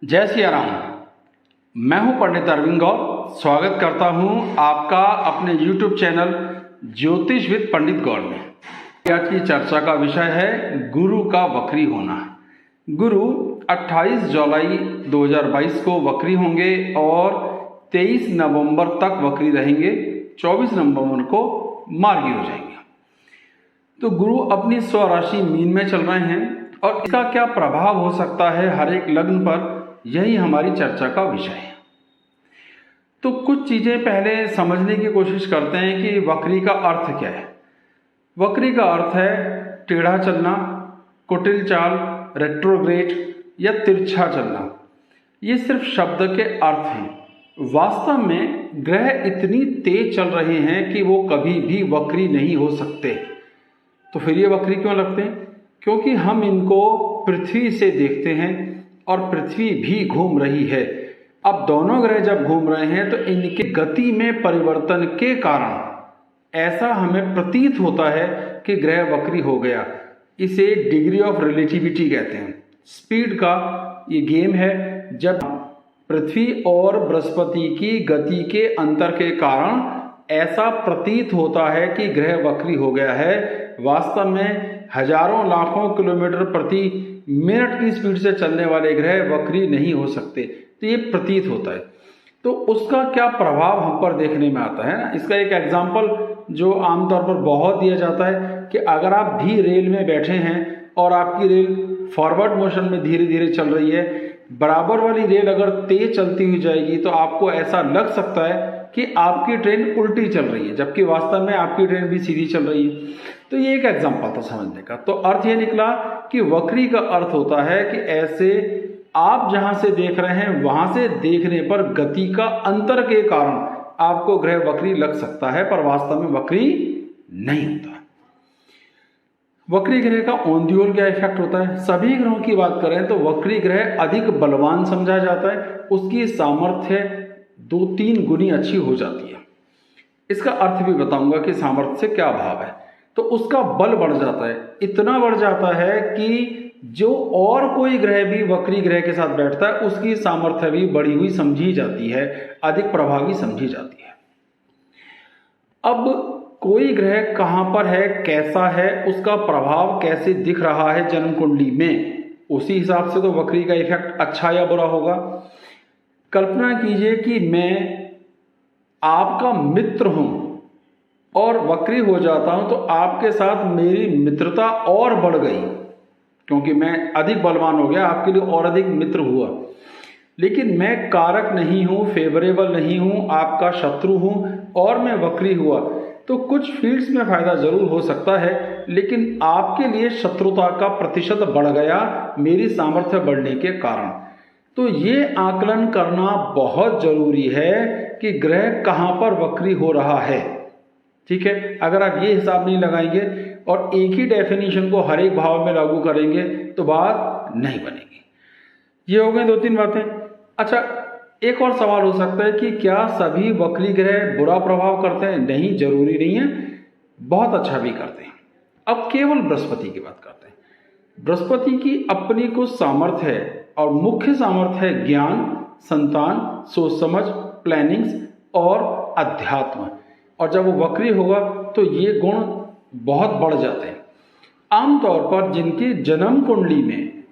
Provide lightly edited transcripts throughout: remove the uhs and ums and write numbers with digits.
जय सिया राम। मैं हूं पंडित अरविंद गौर। स्वागत करता हूं आपका अपने YouTube चैनल ज्योतिष विद पंडित गौर में। आज की चर्चा का विषय है गुरु का वक्री होना। गुरु 28 जुलाई 2022 को वक्री होंगे और 23 नवंबर तक वक्री रहेंगे। 24 नवंबर को मार्गी हो जाएंगे। तो गुरु अपनी स्वराशि मीन में चल रहे हैं और इसका क्या प्रभाव हो सकता है हर एक लग्न पर, यही हमारी चर्चा का विषय है। तो कुछ चीजें पहले समझने की कोशिश करते हैं कि वक्री का अर्थ क्या है। वक्री का अर्थ है टेढ़ा चलना, कुटिल चाल, रेट्रोग्रेड या तिरछा चलना। ये सिर्फ शब्द के अर्थ हैं। वास्तव में ग्रह इतनी तेज चल रहे हैं कि वो कभी भी वक्री नहीं हो सकते। तो फिर ये वक्री क्यों लगते हैं? क्योंकि हम इनको पृथ्वी से देखते हैं और पृथ्वी भी घूम रही है। अब दोनों ग्रह जब घूम रहे हैं तो इनके गति में परिवर्तन के कारण ऐसा हमें प्रतीत होता है कि ग्रह वक्री हो गया। इसे डिग्री ऑफ रिलेटिविटी कहते हैं। स्पीड का ये गेम है। जब पृथ्वी और बृहस्पति की गति के अंतर के कारण ऐसा प्रतीत होता है कि ग्रह वक्री हो गया है। वास्तव में हजारों लाखों किलोमीटर प्रति मिनट की स्पीड से चलने वाले ग्रह वक्री नहीं हो सकते। तो ये प्रतीत होता है। तो उसका क्या प्रभाव हम पर देखने में आता है ना। इसका एक एग्जाम्पल जो आमतौर पर बहुत दिया जाता है कि अगर आप भी रेल में बैठे हैं और आपकी रेल फॉरवर्ड मोशन में धीरे धीरे चल रही है, बराबर वाली रेल अगर तेज चलती हुई जाएगी तो आपको ऐसा लग सकता है कि आपकी ट्रेन उल्टी चल रही है, जबकि वास्तव में आपकी ट्रेन भी सीधी चल रही है। तो ये एक एग्जाम्पल था समझने का। तो अर्थ ये निकला कि वक्री का अर्थ होता है कि ऐसे आप जहां से देख रहे हैं वहां से देखने पर गति का अंतर के कारण आपको ग्रह वक्री लग सकता है, पर वास्तव में वक्री नहीं होता। वक्री ग्रह का ऑन दी होल क्या इफेक्ट होता है? सभी ग्रहों की बात करें तो वक्री ग्रह अधिक बलवान समझा जाता है। उसकी सामर्थ्य 2-3 गुनी अच्छी हो जाती है। इसका अर्थ भी बताऊंगा कि सामर्थ्य से क्या भाव है। तो उसका बल बढ़ जाता है, इतना बढ़ जाता है कि जो और कोई ग्रह भी वक्री ग्रह के साथ बैठता है उसकी सामर्थ्य भी बढ़ी हुई समझी जाती है, अधिक प्रभावी समझी जाती है। अब कोई ग्रह कहां पर है, कैसा है, उसका प्रभाव कैसे दिख रहा है जन्म कुंडली में, उसी हिसाब से तो वक्री का इफेक्ट अच्छा या बुरा होगा। कल्पना कीजिए कि मैं आपका मित्र हूं और वक्री हो जाता हूं तो आपके साथ मेरी मित्रता और बढ़ गई क्योंकि मैं अधिक बलवान हो गया, आपके लिए और अधिक मित्र हुआ। लेकिन मैं कारक नहीं हूं, फेवरेबल नहीं हूं, आपका शत्रु हूं और मैं वक्री हुआ तो कुछ फील्ड्स में फायदा जरूर हो सकता है, लेकिन आपके लिए शत्रुता का प्रतिशत बढ़ गया मेरी सामर्थ्य बढ़ने के कारण। तो ये आकलन करना बहुत जरूरी है कि ग्रह कहां पर वक्री हो रहा है। ठीक है, अगर आप ये हिसाब नहीं लगाएंगे और एक ही डेफिनेशन को हर एक भाव में लागू करेंगे तो बात नहीं बनेगी। ये हो गए 2-3 बातें। अच्छा, एक और सवाल हो सकता है कि क्या सभी वक्री ग्रह बुरा प्रभाव करते हैं? नहीं, जरूरी नहीं है, बहुत अच्छा भी करते हैं। अब केवल बृहस्पति की बात करते हैं। बृहस्पति की अपनी कुछ सामर्थ्य है और मुख्य सामर्थ्य है ज्ञान, संतान, सोच समझ, प्लानिंग्स और अध्यात्म। और जब वो वक्री होगा तो ये गुण बहुत बढ़ जाते हैं। आमतौर पर जिनकी जन्म कुंडली में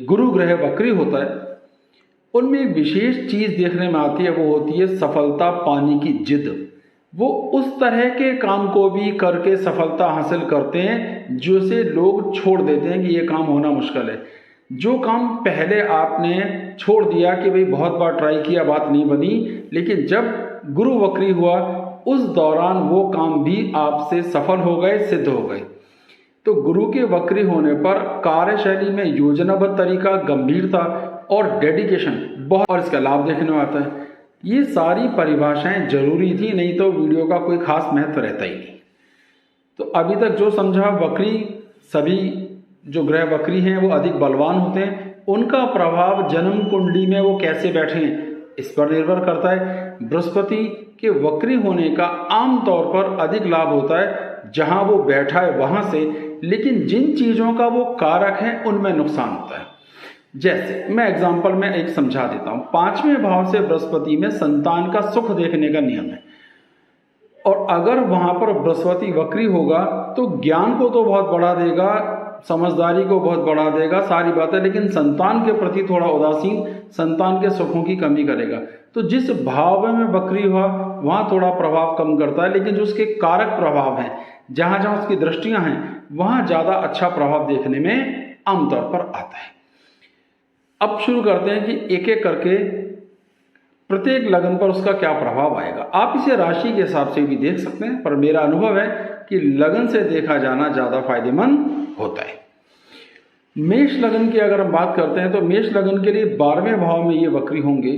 गुरु ग्रह वक्री होता है उनमें विशेष चीज देखने में आती है, वो होती है सफलता पाने की जिद। वो उस तरह के काम को भी करके सफलता हासिल करते हैं जो से लोग छोड़ देते हैं कि ये काम होना मुश्किल है। जो काम पहले आपने छोड़ दिया कि भाई बहुत बार ट्राई किया, बात नहीं बनी, लेकिन जब गुरु वक्री हुआ उस दौरान वो काम भी आपसे सफल हो गए, सिद्ध हो गए। तो गुरु के वक्री होने पर कार्यशैली में योजनाबद्ध तरीका, गंभीरता और डेडिकेशन बहुत, और इसका लाभ देखने में आता है। ये सारी परिभाषाएं जरूरी थी, नहीं तो वीडियो का कोई खास महत्व रहता ही नहीं। तो अभी तक जो समझा, वक्री सभी जो ग्रह वक्री हैं वो अधिक बलवान होते हैं। उनका प्रभाव जन्म कुंडली में वो कैसे बैठे हैं इस पर निर्भर करता है। बृहस्पति के वक्री होने का आमतौर पर अधिक लाभ होता है जहां वो बैठा है वहां से, लेकिन जिन चीजों का वो कारक है उनमें नुकसान होता है। जैसे मैं एग्जांपल में एक समझा देता हूं, 5वें भाव से बृहस्पति में संतान का सुख देखने का नियम है, और अगर वहां पर बृहस्पति वक्री होगा तो ज्ञान को तो बहुत बढ़ा देगा, समझदारी को बहुत बढ़ा देगा, सारी बातें, लेकिन संतान के प्रति थोड़ा उदासीन, संतान के सुखों की कमी करेगा। तो जिस भाव में वक्री हुआ वहां थोड़ा प्रभाव कम करता है, लेकिन जो उसके कारक प्रभाव हैं, जहां जहां उसकी दृष्टियां हैं, वहां ज्यादा अच्छा प्रभाव देखने में आमतौर पर आता है। अब शुरू करते हैं कि एक एक करके प्रत्येक लगन पर उसका क्या प्रभाव आएगा। आप इसे राशि के हिसाब से भी देख सकते हैं, पर मेरा अनुभव है कि लगन से देखा जाना ज्यादा फायदेमंद होता है। मेष लगन की अगर हम बात करते हैं तो मेष लगन के लिए 12वें भाव में ये वक्री होंगे।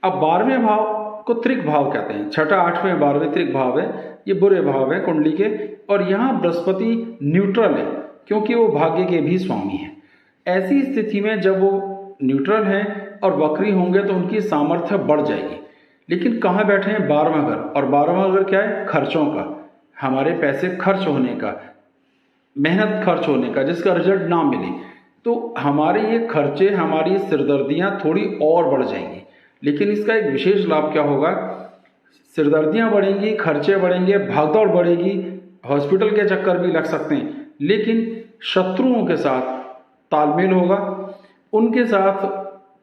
अब 12वें भाव को त्रिक भाव कहते हैं, 6, 8वें 12वें त्रिक भाव है, ये बुरे भाव है कुंडली के, और यहाँ बृहस्पति न्यूट्रल है क्योंकि वो भाग्य के भी स्वामी है। ऐसी स्थिति में जब वो न्यूट्रल है और वक्री होंगे तो उनकी सामर्थ्य बढ़ जाएगी। लेकिन कहाँ बैठे हैं? 12वां घर, और 12वां घर क्या है? खर्चों का, हमारे पैसे खर्च होने का, मेहनत खर्च होने का, जिसका रिजल्ट ना मिले, तो हमारे ये खर्चे, हमारी सिरदर्दियां थोड़ी और बढ़ जाएंगी। लेकिन इसका एक विशेष लाभ क्या होगा? सिरदर्दियां बढ़ेंगी, खर्चे बढ़ेंगे, भागदौड़ बढ़ेगी, हॉस्पिटल के चक्कर भी लग सकते हैं, लेकिन शत्रुओं के साथ तालमेल होगा, उनके साथ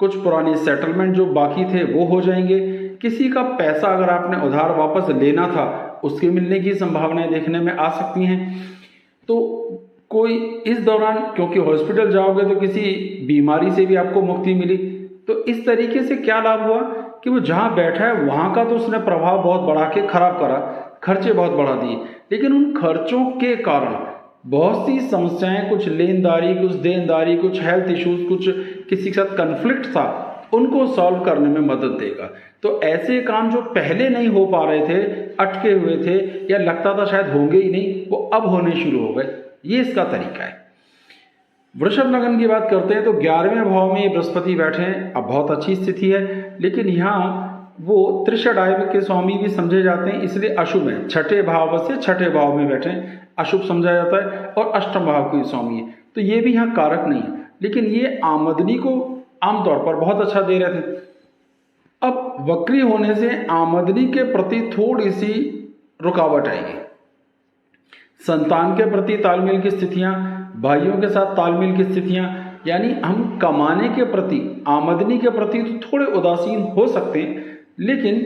कुछ पुरानी सेटलमेंट जो बाकी थे वो हो जाएंगे। किसी का पैसा अगर आपने उधार वापस लेना था उसके मिलने की संभावनाएं देखने में आ सकती हैं। तो कोई इस दौरान, क्योंकि हॉस्पिटल जाओगे तो किसी बीमारी से भी आपको मुक्ति मिली, तो इस तरीके से क्या लाभ हुआ कि वो जहां बैठा है वहां का तो उसने प्रभाव बहुत बढ़ा के खराब करा, खर्चे बहुत बढ़ा दिए, लेकिन उन खर्चों के कारण बहुत सी समस्याएं, कुछ लेनदारी, कुछ देनदारी, कुछ हेल्थ इश्यूज, कुछ किसी के साथ कन्फ्लिक्ट था, उनको सॉल्व करने में मदद देगा। तो ऐसे काम जो पहले नहीं हो पा रहे थे, अटके हुए थे, या लगता था शायद होंगे ही नहीं, वो अब होने शुरू हो गए। ये इसका तरीका है। वृषभ लगन की बात करते हैं तो 11वें भाव में बृहस्पति बैठे हैं। अब बहुत अच्छी स्थिति है, लेकिन यहाँ वो त्रिषडाय के स्वामी भी समझे जाते हैं, इसलिए अशुभ है। 6ठे भाव से 6ठे भाव में बैठे अशुभ समझा जाता है, और अष्टम भाव के स्वामी है, तो ये भी यहाँ कारक नहीं है, लेकिन ये आमदनी को आमतौर पर बहुत अच्छा दे रहे थे। अब वक्री होने से आमदनी के प्रति थोड़ी सी रुकावट आएगी। संतान के प्रति तालमेल की स्थितियां, भाइयों के साथ तालमेल की स्थितियां, यानी हम कमाने के प्रति, आमदनी के प्रति तो थोड़े उदासीन हो सकते हैं, लेकिन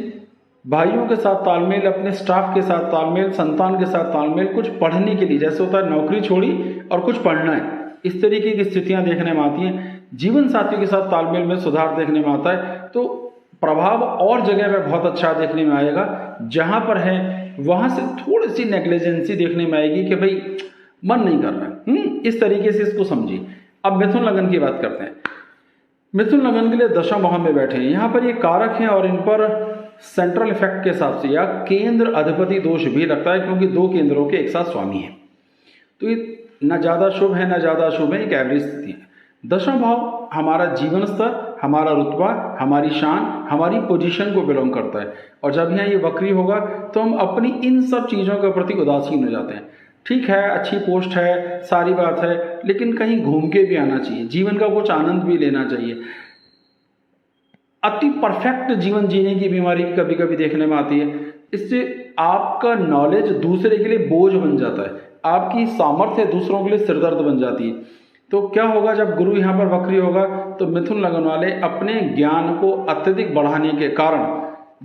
भाइयों के साथ तालमेल, अपने स्टाफ के साथ तालमेल, संतान के साथ तालमेल, कुछ पढ़ने के लिए, जैसे होता है नौकरी छोड़ी और कुछ पढ़ना है, इस तरीके की स्थितियां देखने में आती हैं। जीवन साथी के साथ तालमेल में सुधार देखने में आता है, तो प्रभाव और जगह पे बहुत अच्छा देखने में आएगा। जहां पर है वहां से थोड़ी सी नेग्लिजेंसी देखने में आएगी कि भाई मन नहीं कर रहा, इस तरीके से इसको समझिए। अब मिथुन लगन की बात करते हैं। मिथुन लगन के लिए दशम भाव में बैठे हैं, यहाँ पर ये कारक हैं और इन पर सेंट्रल इफेक्ट के हिसाब से या केंद्र अधिपति दोष भी लगता है, क्योंकि 2 केंद्रों के एक साथ स्वामी है, तो ये न ज्यादा शुभ है न ज्यादा अशुभ है, एक एवरेज स्थिति है। दशम भाव हमारा जीवन स्तर, हमारा रुतबा, हमारी शान, हमारी पोजीशन को बिलोंग करता है, और जब यहाँ ये वक्री होगा तो हम अपनी इन सब चीजों के प्रति उदासीन हो जाते हैं। ठीक है, अच्छी पोस्ट है, सारी बात है, लेकिन कहीं घूम के भी आना चाहिए, जीवन का कुछ आनंद भी लेना चाहिए। अति परफेक्ट जीवन जीने की बीमारी कभी कभी देखने में आती है, इससे आपका नॉलेज दूसरे के लिए बोझ बन जाता है, आपकी सामर्थ्य दूसरों के लिए सिरदर्द बन जाती है। तो क्या होगा जब गुरु यहाँ पर वक्री होगा? तो मिथुन लगन वाले अपने ज्ञान को अत्यधिक बढ़ाने के कारण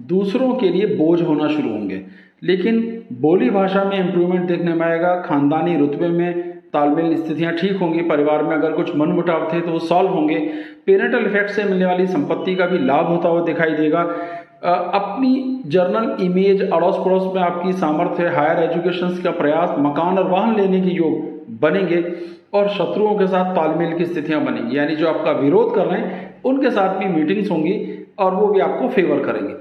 दूसरों के लिए बोझ होना शुरू होंगे, लेकिन बोली भाषा में इंप्रूवमेंट देखने में आएगा, खानदानी रुतबे में तालमेल स्थितियां ठीक होंगी, परिवार में अगर कुछ मनमुटाव थे तो वो सॉल्व होंगे, पेरेंटल इफेक्ट से मिलने वाली संपत्ति का भी लाभ होता हुआ दिखाई देगा। अपनी जर्नल इमेज, अड़ोस पड़ोस में आपकी सामर्थ्य, हायर एजुकेशन का प्रयास, मकान और वाहन लेने के योग बनेंगे, और शत्रुओं के साथ तालमेल की स्थितियां बनेंगी, यानी जो आपका विरोध कर रहे हैं उनके साथ भी मीटिंग्स होंगी और वो भी आपको फेवर करेंगे।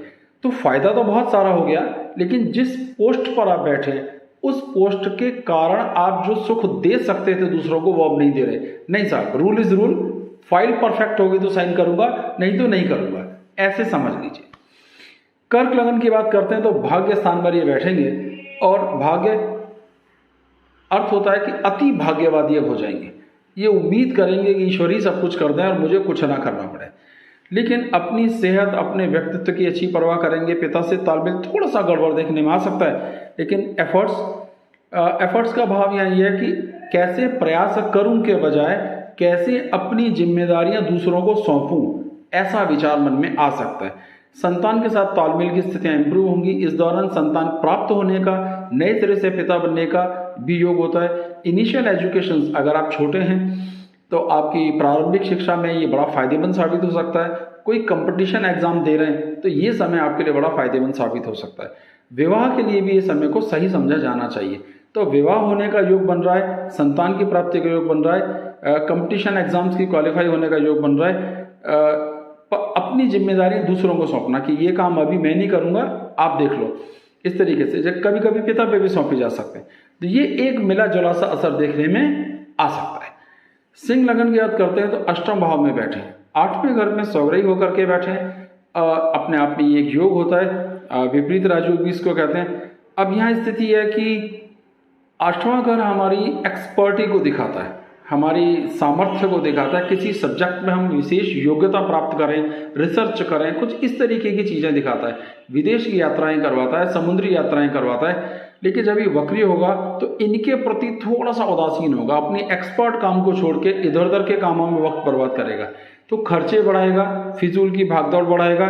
तो फायदा तो बहुत सारा हो गया, लेकिन जिस पोस्ट पर आप बैठे उस पोस्ट के कारण आप जो सुख दे सकते थे दूसरों को वो अब नहीं दे रहे। नहीं साहब, rule is rule, file perfect होगी तो साइन करूंगा, नहीं तो नहीं करूंगा, ऐसे समझ लीजिए। कर्क लगन की बात करते हैं तो भाग्य स्थान पर ये बैठेंगे, और भाग्य अर्थ होता है कि अति भाग्यवादी अब हो जाएंगे। ये उम्मीद करेंगे कि ईश्वर ही सब कुछ कर दें और मुझे कुछ ना करना पड़े। लेकिन अपनी सेहत, अपने व्यक्तित्व की अच्छी परवाह करेंगे, पिता से तालमेल थोड़ा सा गड़बड़ देखने में आ सकता है, लेकिन एफर्ट्स का भाव यहाँ ये है कि कैसे प्रयास करूं के बजाय कैसे अपनी जिम्मेदारियां दूसरों को सौंपूं, ऐसा विचार मन में आ सकता है। संतान के साथ तालमेल की स्थितियां इंप्रूव होंगी। इस दौरान संतान प्राप्त होने का, नए सिरे से पिता बनने का भी योग होता है। इनिशियल एजुकेशन, अगर आप छोटे हैं तो आपकी प्रारंभिक शिक्षा में ये बड़ा फायदेमंद साबित हो सकता है। कोई कंपटीशन एग्जाम दे रहे हैं तो ये समय आपके लिए बड़ा फायदेमंद साबित हो सकता है। विवाह के लिए भी ये समय को सही समझा जाना चाहिए। तो विवाह होने का योग बन रहा है, संतान की प्राप्ति का योग बन रहा है, कंपटीशन एग्जाम्स की क्वालिफाई होने का योग बन रहा है। अपनी जिम्मेदारी दूसरों को सौंपना कि ये काम अभी मैं नहीं करूंगा, आप देख लो, इस तरीके से जब कभी कभी पिता पे भी सौंपी जा सकते हैं। तो ये एक मिला जुला सा असर देखने में आ सकता है। सिंह लगन की याद करते हैं तो अष्टम भाव में बैठे, 8वें घर में सौग्रही होकर के बैठे, अपने आप में ये एक योग होता है, विपरीत राजयोग भी इसको कहते हैं। अब यहाँ स्थिति है कि 8वां घर हमारी एक्सपर्टी को दिखाता है, हमारी सामर्थ्य को दिखाता है, किसी सब्जेक्ट में हम विशेष योग्यता प्राप्त करें, रिसर्च करें, कुछ इस तरीके की चीज़ें दिखाता है। विदेश की यात्राएं करवाता है, समुद्री यात्राएं करवाता है। लेकिन जब ये वक्री होगा तो इनके प्रति थोड़ा सा उदासीन होगा, अपनी एक्सपर्ट काम को छोड़ के इधर उधर के कामों में वक्त बर्बाद करेगा, तो खर्चे बढ़ाएगा, फिजूल की भागदौड़ बढ़ाएगा,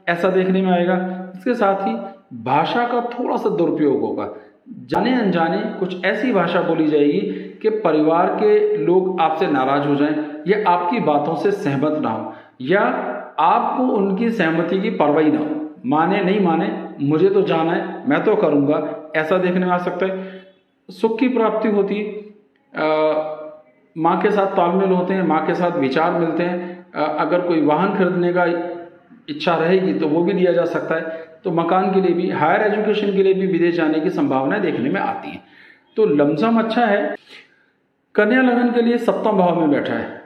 ऐसा देखने में आएगा। इसके साथ ही भाषा का थोड़ा सा दुरुपयोग होगा, जाने अनजाने कुछ ऐसी भाषा बोली जाएगी कि परिवार के लोग आपसे नाराज हो जाएं या आपकी बातों से सहमत ना हो, या आपको उनकी सहमति की परवाह ना हो, माने नहीं माने मुझे तो जाना है, मैं तो करूंगा, ऐसा देखने में आ सकता है। सुख की प्राप्ति होती है, माँ के साथ तालमेल होते हैं, माँ के साथ विचार मिलते हैं। अगर कोई वाहन खरीदने का इच्छा रहेगी तो वो भी लिया जा सकता है। तो मकान के लिए भी, हायर एजुकेशन के लिए भी विदेश जाने की संभावनाएं देखने में आती हैं। तो लमसम अच्छा है। कन्या लगन के लिए 7वां भाव में बैठा है,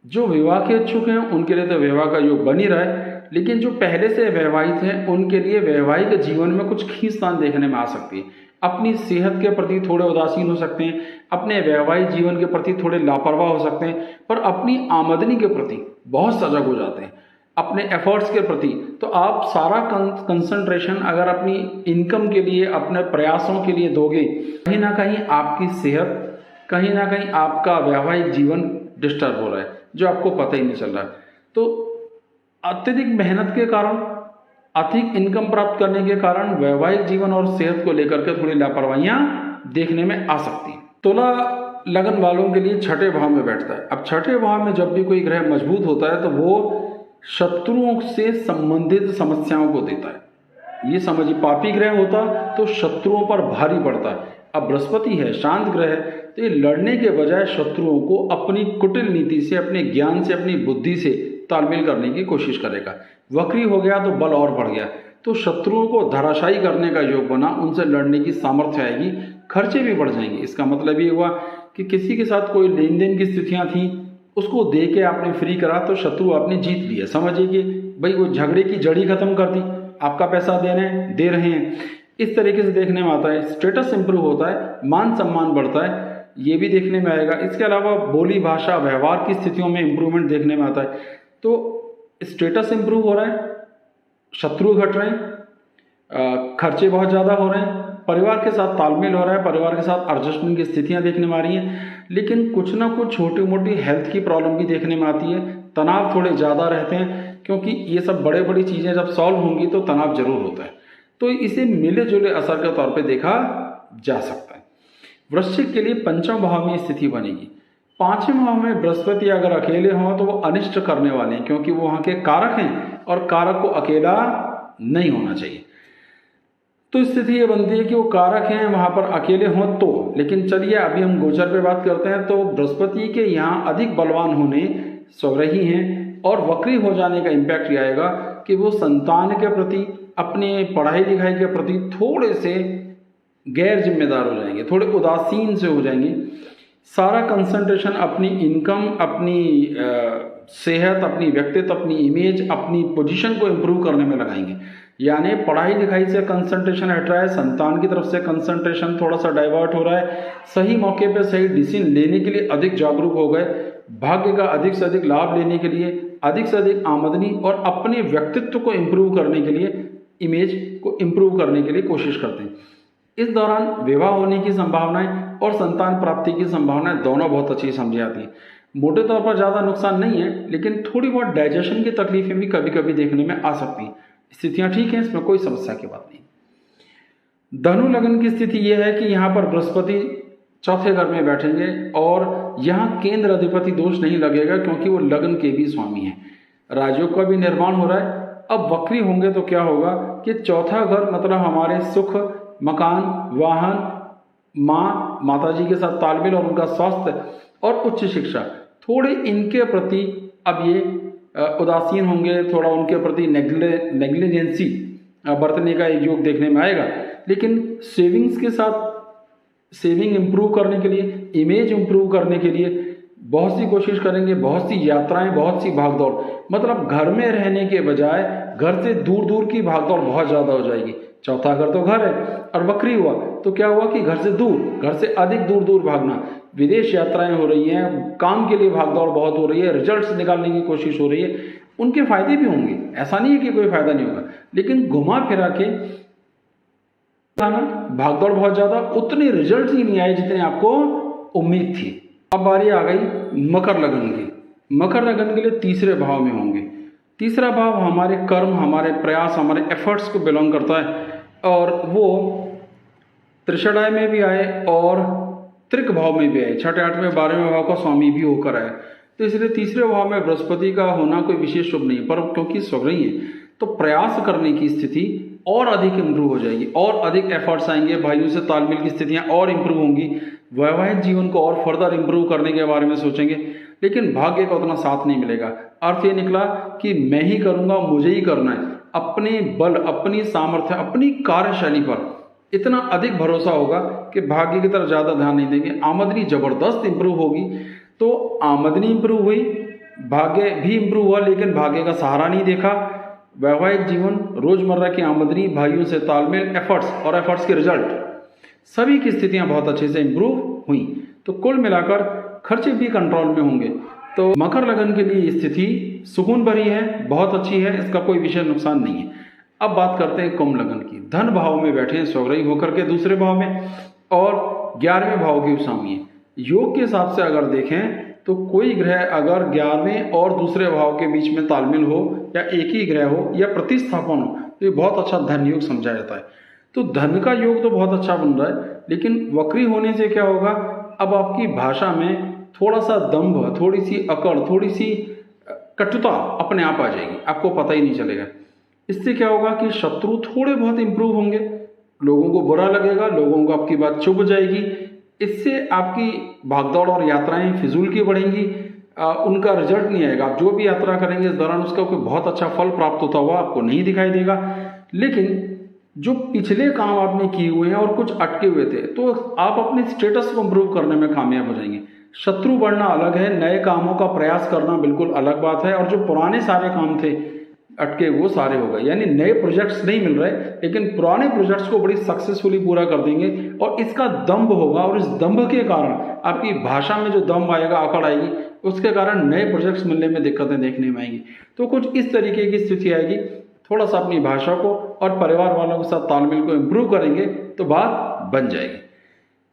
जो विवाह के इच्छुक हैं उनके लिए तो विवाह का योग बन ही रहा है, लेकिन जो पहले से वैवाहिक हैं उनके लिए वैवाहिक जीवन में कुछ खींचतान देखने में आ सकती है। अपनी सेहत के प्रति थोड़े उदासीन हो सकते हैं, अपने वैवाहिक जीवन के प्रति थोड़े लापरवाह हो सकते हैं, पर अपनी आमदनी के प्रति बहुत सजग हो जाते हैं, अपने एफर्ट्स के प्रति। तो आप सारा कंसंट्रेशन अगर अपनी इनकम के लिए, अपने प्रयासों के लिए दोगे, कहीं ना कहीं आपकी सेहत, कहीं ना कहीं आपका वैवाहिक जीवन डिस्टर्ब हो रहा है, जो आपको पता ही नहीं चल रहा है। तो अत्यधिक मेहनत के कारण, अधिक इनकम प्राप्त करने के कारण वैवाहिक जीवन और सेहत को लेकर के थोड़ी लापरवाहियां देखने में आ सकती हैं। तुला लगन वालों के लिए 6ठे भाव में बैठता है। अब 6ठे भाव में जब भी कोई ग्रह मजबूत होता है तो वो शत्रुओं से संबंधित समस्याओं को देता है। ये समझिए, पापी ग्रह होता तो शत्रुओं पर भारी पड़ता है। अब बृहस्पति है, शांत ग्रह है, तो ये लड़ने के बजाय शत्रुओं को अपनी कुटिल नीति से, अपने ज्ञान से, अपनी बुद्धि से तालमेल करने की कोशिश करेगा। वक्री हो गया तो बल और बढ़ गया, तो शत्रुओं को धराशायी करने का योग बना, उनसे लड़ने की सामर्थ्य आएगी, खर्चे भी बढ़ जाएंगे। इसका मतलब ये हुआ कि किसी के साथ कोई लेन देन की स्थितियां थी, उसको दे के आपने फ्री करा तो शत्रु आपने जीत लिया। समझिए कि भाई वो झगड़े की जड़ी खत्म कर दी, आपका पैसा दे रहे हैं, इस तरीके से देखने में आता है। स्टेटस इंप्रूव होता है, मान सम्मान बढ़ता है, ये भी देखने में आएगा। इसके अलावा बोली भाषा व्यवहार की स्थितियों में इंप्रूवमेंट देखने में आता है। तो स्टेटस इंप्रूव हो रहा है, शत्रु घट रहे हैं, खर्चे बहुत ज़्यादा हो रहे हैं, परिवार के साथ तालमेल हो रहा है, परिवार के साथ एडजस्टमेंट की स्थितियां देखने में आ रही हैं। लेकिन कुछ ना कुछ छोटी मोटी हेल्थ की प्रॉब्लम भी देखने में आती है, तनाव थोड़े ज़्यादा रहते हैं, क्योंकि ये सब बड़े बड़ी चीज़ें जब सॉल्व होंगी तो तनाव जरूर होता है। तो इसे मिले जुले असर के तौर पे देखा जा सकता है। वृश्चिक के लिए 5वें भाव में स्थिति बनेगी। 5वें भाव में बृहस्पति अगर अकेले हों तो वो अनिष्ट करने वाले हैं, क्योंकि वो वहाँ के कारक हैं और कारक को अकेला नहीं होना चाहिए। तो स्थिति ये बनती है कि वो कारक हैं, वहां पर अकेले हों तो। लेकिन चलिए अभी हम गोचर पे बात करते हैं। तो बृहस्पति के यहाँ अधिक बलवान होने, स्वग्रही हैं, और वक्री हो जाने का इम्पैक्ट ये आएगा कि वो संतान के प्रति, अपने पढ़ाई लिखाई के प्रति थोड़े से गैर जिम्मेदार हो जाएंगे, थोड़े उदासीन से हो जाएंगे। सारा कंसंट्रेशन अपनी इनकम, अपनी सेहत, अपनी व्यक्तित्व, अपनी इमेज, अपनी पोजीशन को इम्प्रूव करने में लगाएंगे। यानी पढ़ाई लिखाई से कंसंट्रेशन हट रहा है, संतान की तरफ से कंसंट्रेशन थोड़ा सा डाइवर्ट हो रहा है, सही मौके पे सही डिसीजन लेने के लिए अधिक जागरूक हो गए, भाग्य का अधिक से अधिक लाभ लेने के लिए, अधिक से अधिक आमदनी और अपने व्यक्तित्व को इम्प्रूव करने के लिए, इमेज को इम्प्रूव करने के लिए कोशिश करते हैं। इस दौरान विवाह होने की संभावनाएं और संतान प्राप्ति की संभावनाएं दोनों बहुत अच्छी समझी आती हैं। मोटे तौर पर ज़्यादा नुकसान नहीं है, लेकिन थोड़ी बहुत डाइजेशन की तकलीफें भी कभी कभी देखने में आ सकती हैं। स्थितियां ठीक हैं, इसमें कोई समस्या की बात नहीं। धनु लग्न की स्थिति यह है कि यहाँ पर बृहस्पति चौथे घर में बैठेंगे और यहाँ केंद्र अधिपति दोष नहीं लगेगा, क्योंकि वो लग्न के भी स्वामी हैं। राजयोग का भी निर्माण हो रहा है। अब वक्री होंगे तो क्या होगा कि चौथा घर मतलब हमारे सुख, मकान, वाहन, माँ, माताजी के साथ तालमेल और उनका स्वास्थ्य और उच्च शिक्षा, थोड़े इनके प्रति अब ये उदासीन होंगे, थोड़ा उनके प्रति नेग्लिजेंसी बरतने का एक योग देखने में आएगा। लेकिन सेविंग्स के साथ सेविंग इम्प्रूव करने के लिए, इमेज इम्प्रूव करने के लिए बहुत सी कोशिश करेंगे, बहुत सी यात्राएं, बहुत सी भागदौड़, मतलब घर में रहने के बजाय घर से दूर दूर की भागदौड़ बहुत ज़्यादा हो जाएगी। चौथा घर तो घर है और वक्री हुआ तो क्या हुआ कि घर से दूर, घर से अधिक दूर दूर भागना, विदेश यात्राएं हो रही हैं, काम के लिए भागदौड़ बहुत हो रही है, रिजल्ट्स निकालने की कोशिश हो रही है। उनके फायदे भी होंगे, ऐसा नहीं है कि कोई फायदा नहीं होगा, लेकिन घुमा फिरा के भागदौड़ बहुत ज्यादा, उतने रिजल्ट ही नहीं आए जितने आपको उम्मीद थी। अब बारी आ गई मकर लगन की। मकर लगन के लिए तीसरे भाव में होंगे। तीसरा भाव हमारे कर्म, हमारे प्रयास, हमारे एफर्ट्स को बिलोंग करता है और वो त्रिषणाय में भी आए और त्रिक भाव में भी आए, छठे, आठवें, 12वें भाव का स्वामी भी होकर आए। तो इसलिए तीसरे भाव में बृहस्पति का होना कोई विशेष शुभ नहीं है, पर क्योंकि स्वग्रही है तो प्रयास करने की स्थिति और अधिक इम्प्रूव हो जाएगी और अधिक एफर्ट्स आएंगे, भाइयों से तालमेल की स्थितियां और इम्प्रूव होंगी, वैवाहिक जीवन को और फर्दर इम्प्रूव करने के बारे में सोचेंगे, लेकिन भाग्य का उतना साथ नहीं मिलेगा। अर्थ ये निकला कि मैं ही करूंगा, मुझे ही करना है। अपने बल, अपनी सामर्थ्य, अपनी कार्यशैली पर इतना अधिक भरोसा होगा कि भाग्य की तरफ ज़्यादा ध्यान नहीं देंगे। आमदनी जबरदस्त इंप्रूव होगी, तो आमदनी इंप्रूव हुई, भाग्य भी इंप्रूव हुआ, लेकिन भाग्य का सहारा नहीं देखा। वैवाहिक जीवन, रोजमर्रा की आमदनी, भाइयों से तालमेल, एफर्ट्स और एफर्ट्स के रिजल्ट, सभी की स्थितियां बहुत अच्छे से इंप्रूव हुई। तो कुल मिलाकर खर्चे भी कंट्रोल में होंगे। तो मकर लगन के लिए स्थिति सुकून भरी है, बहुत अच्छी है, इसका कोई विशेष नुकसान नहीं है। अब बात करते हैं कुंभ लगन की। धन भाव में बैठे हैं स्वग्रही होकर के दूसरे भाव में और 11वें भाव के स्वामी है। योग के हिसाब से अगर देखें तो कोई ग्रह अगर 11वें और दूसरे भाव के बीच में तालमेल हो या एक ही ग्रह हो या प्रतिस्थापन हो तो ये बहुत अच्छा धन योग समझा जाता है। तो धन का योग तो बहुत अच्छा बन रहा है, लेकिन वक्री होने से क्या होगा, अब आपकी भाषा में थोड़ा सा दंभ, थोड़ी सी अकड़, थोड़ी सी कटुता अपने आप आ जाएगी, आपको पता ही नहीं चलेगा। इससे क्या होगा कि शत्रु थोड़े बहुत इंप्रूव होंगे, लोगों को बुरा लगेगा, लोगों को आपकी बात चुभ जाएगी। इससे आपकी भागदौड़ और यात्राएं फिजूल की बढ़ेंगी, उनका रिजल्ट नहीं आएगा। आप जो भी यात्रा करेंगे इस दौरान उसका कोई बहुत अच्छा फल प्राप्त होता हुआ आपको नहीं दिखाई देगा। लेकिन जो पिछले काम आपने किए हुए हैं और कुछ अटके हुए थे तो आप अपने स्टेटस को इम्प्रूव करने में कामयाब हो जाएंगे। शत्रु बढ़ना अलग है, नए कामों का प्रयास करना बिल्कुल अलग बात है। और जो पुराने सारे काम थे अटके वो सारे हो गए, यानी नए प्रोजेक्ट्स नहीं मिल रहे, लेकिन पुराने प्रोजेक्ट्स को बड़ी सक्सेसफुली पूरा कर देंगे और इसका दम्भ होगा। और इस दम्भ के कारण आपकी भाषा में जो दम्भ आएगा, अकड़ आएगी, उसके कारण नए प्रोजेक्ट्स मिलने में दिक्कतें देखने में आएंगी। तो कुछ इस तरीके की स्थिति आएगी। थोड़ा सा अपनी भाषा को और परिवार वालों के साथ तालमेल को इम्प्रूव करेंगे तो बात बन जाएगी।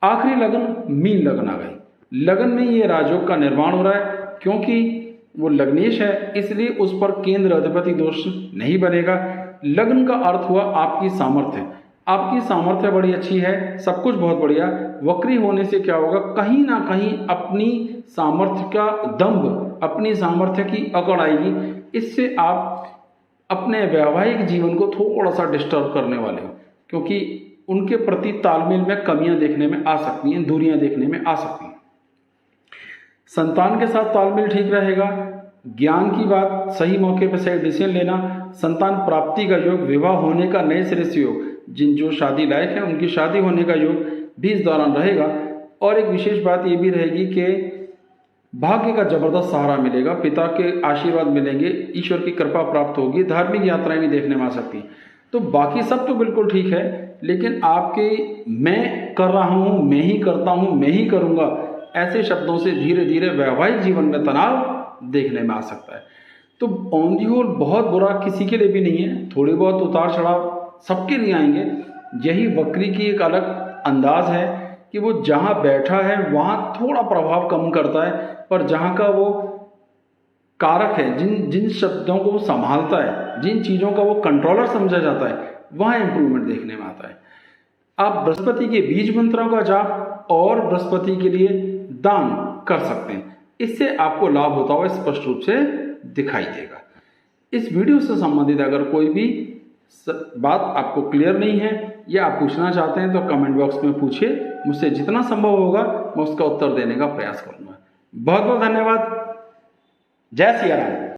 आखिरी लगन मीन लगन आ गई। लगन में ये राजयोग का निर्माण हो रहा है, क्योंकि वो लग्नेश है इसलिए उस पर केंद्र अधिपति दोष नहीं बनेगा। लग्न का अर्थ हुआ आपकी सामर्थ्य, आपकी सामर्थ्य बड़ी अच्छी है, सब कुछ बहुत बढ़िया। वक्री होने से क्या होगा, कहीं ना कहीं अपनी सामर्थ्य का दंभ, अपनी सामर्थ्य की अकड़ आएगी। इससे आप अपने वैवाहिक जीवन को थोड़ा सा डिस्टर्ब करने वाले हो, क्योंकि उनके प्रति तालमेल में कमियां देखने में आ सकती हैं, दूरियां देखने में आ सकती हैं। संतान के साथ तालमेल ठीक रहेगा। ज्ञान की बात, सही मौके पर सही डिसीजन लेना, संतान प्राप्ति का योग, विवाह होने का नए सिरे से योग, जिन जो शादी लायक है उनकी शादी होने का योग भी इस दौरान रहेगा। और एक विशेष बात ये भी रहेगी कि भाग्य का जबरदस्त सहारा मिलेगा, पिता के आशीर्वाद मिलेंगे, ईश्वर की कृपा प्राप्त होगी, धार्मिक यात्राएं भी देखने में आ सकती हैं। तो बाकी सब तो बिल्कुल ठीक है, लेकिन आपके मैं कर रहा हूँ, मैं ही करता हूँ, मैं ही करूँगा, ऐसे शब्दों से धीरे धीरे वैवाहिक जीवन में तनाव देखने में आ सकता है। तो ऑन दी होल बहुत बुरा किसी के लिए भी नहीं है, थोड़ी बहुत उतार चढ़ाव सबके लिए आएंगे। यही वक्री की एक अलग अंदाज है कि वो जहाँ बैठा है वहाँ थोड़ा प्रभाव कम करता है, पर जहाँ का वो कारक है, जिन जिन शब्दों को वो संभालता है, जिन चीज़ों का वो कंट्रोलर समझा जाता है, वहाँ इंप्रूवमेंट देखने में आता है। आप बृहस्पति के बीज मंत्रों का जाप और बृहस्पति के लिए दान कर सकते हैं, इससे आपको लाभ होता हुआ स्पष्ट रूप से दिखाई देगा। इस वीडियो से संबंधित अगर कोई भी बात आपको क्लियर नहीं है या आप पूछना चाहते हैं तो कमेंट बॉक्स में पूछिए, मुझसे जितना संभव होगा मैं उसका उत्तर देने का प्रयास करूंगा। बहुत बहुत धन्यवाद। जय सिया राम।